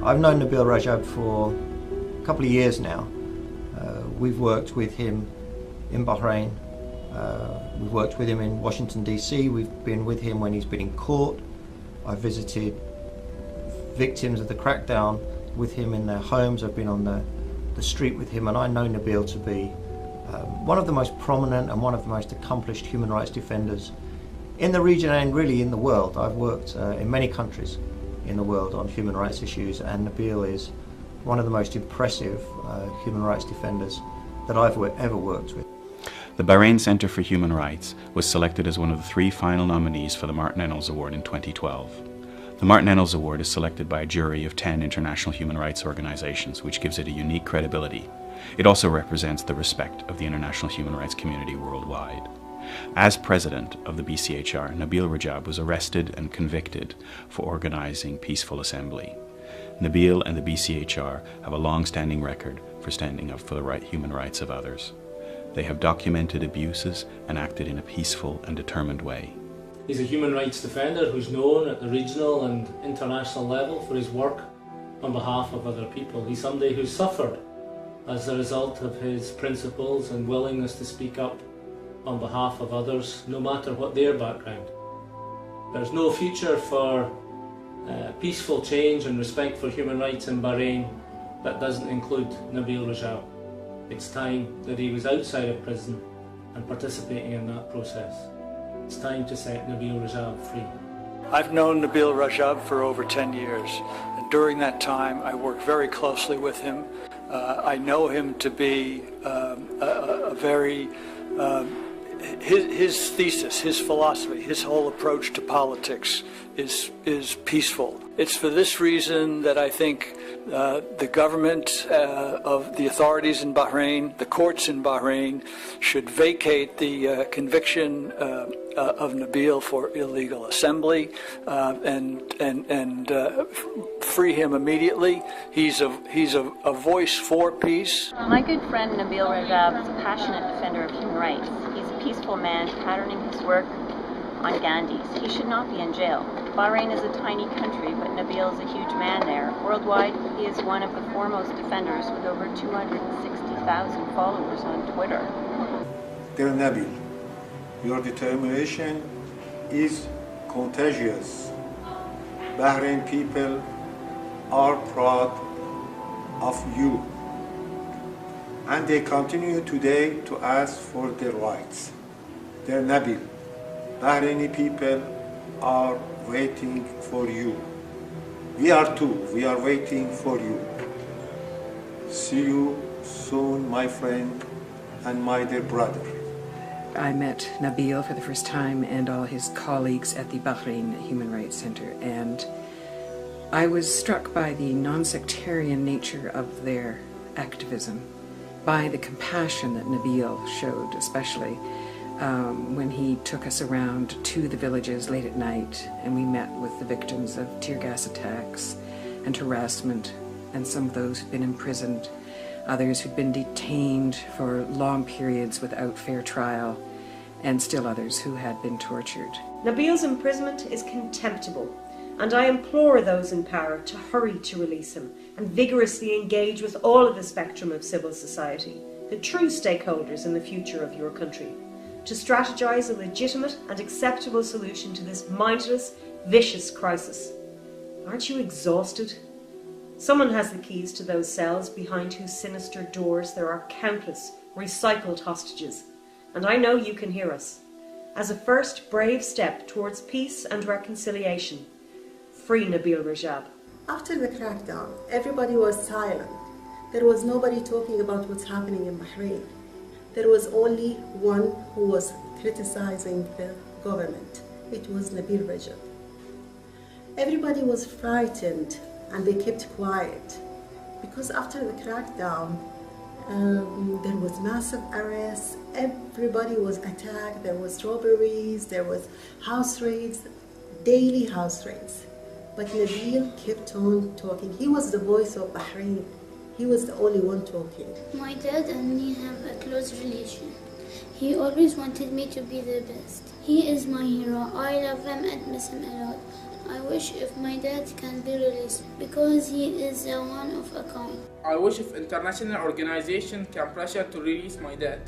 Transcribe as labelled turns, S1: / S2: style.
S1: I've known Nabeel Rajab for a couple of years now. We've worked with him in Bahrain. We've worked with him in Washington DC. We've been with him when he's been in court. I've visited victims of the crackdown with him in their homes. I've been on the street with him, and I know Nabeel to be one of the most prominent and one of the most accomplished human rights defenders in the region and really in the world. I've worked in many countries in the world on human rights issues, and Nabeel is one of the most impressive human rights defenders that I've ever worked with.
S2: The Bahrain Center for Human Rights was selected as one of the 3 final nominees for the Martin Ennals Award in 2012. The Martin Ennals Award is selected by a jury of 10 international human rights organizations, which gives it a unique credibility. It also represents the respect of the international human rights community worldwide. As president of the BCHR, Nabeel Rajab was arrested and convicted for organizing peaceful assembly. Nabeel and the BCHR have a long-standing record for standing up for the human rights of others. They have documented abuses and acted in a peaceful and determined way.
S3: He's a human rights defender who's known at the regional and international level for his work on behalf of other people. He's somebody who's suffered as a result of his principles and willingness to speak up on behalf of others, no matter what their background. There's no future for peaceful change and respect for human rights in Bahrain that doesn't include Nabeel Rajab. It's time that he was outside of prison and participating in that process. It's time to set Nabeel Rajab free.
S4: I've known Nabeel Rajab for over 10 years, and during that time I worked very closely with him. I know him to be his thesis, his philosophy, his whole approach to politics is peaceful. It's for this reason that I think the government of the authorities in Bahrain, the courts in Bahrain, should vacate the conviction of Nabeel for illegal assembly and free him immediately. He's a voice for peace.
S5: My good friend Nabeel Rajab is a passionate defender of human rights. He's a peaceful man patterning his work on Gandhi's. He should not be in jail. Bahrain is a tiny country, but Nabeel is a huge man there. Worldwide, he is one of the foremost defenders with over 260,000 followers on Twitter.
S6: Dear Nabeel, your determination is contagious. Bahrain people are proud of you, and they continue today to ask for their rights. Dear Nabeel, Bahraini people are waiting for you. We are too. We are waiting for you. See you soon, my friend and my dear brother.
S7: I met Nabeel for the first time and all his colleagues at the Bahrain Human Rights Center, and I was struck by the non-sectarian nature of their activism, by the compassion that Nabeel showed, especially when he took us around to the villages late at night, and we met with the victims of tear gas attacks and harassment, and some of those who'd been imprisoned, others who'd been detained for long periods without fair trial, and still others who had been tortured.
S8: Nabeel's imprisonment is contemptible, and I implore those in power to hurry to release him and vigorously engage with all of the spectrum of civil society, the true stakeholders in the future of your country, to strategize a legitimate and acceptable solution to this mindless, vicious crisis. Aren't you exhausted? Someone has the keys to those cells behind whose sinister doors there are countless recycled hostages, and I know you can hear us. As a first brave step towards peace and reconciliation, free Nabeel Rajab.
S9: After the crackdown, everybody was silent. There was nobody talking about what's happening in Bahrain. There was only one who was criticizing the government. It was Nabeel Rajab. Everybody was frightened and they kept quiet because after the crackdown, there was massive arrests, everybody was attacked, there was robberies, there was house raids, daily house raids. But Nabeel kept on talking. He was the voice of Bahrain. He was the only one talking.
S10: My dad and me have a close relation. He always wanted me to be the best. He is my hero. I love him and miss him a lot. I wish if my dad can be released because he is a one of a kind.
S11: I wish if international organization can pressure to release my dad.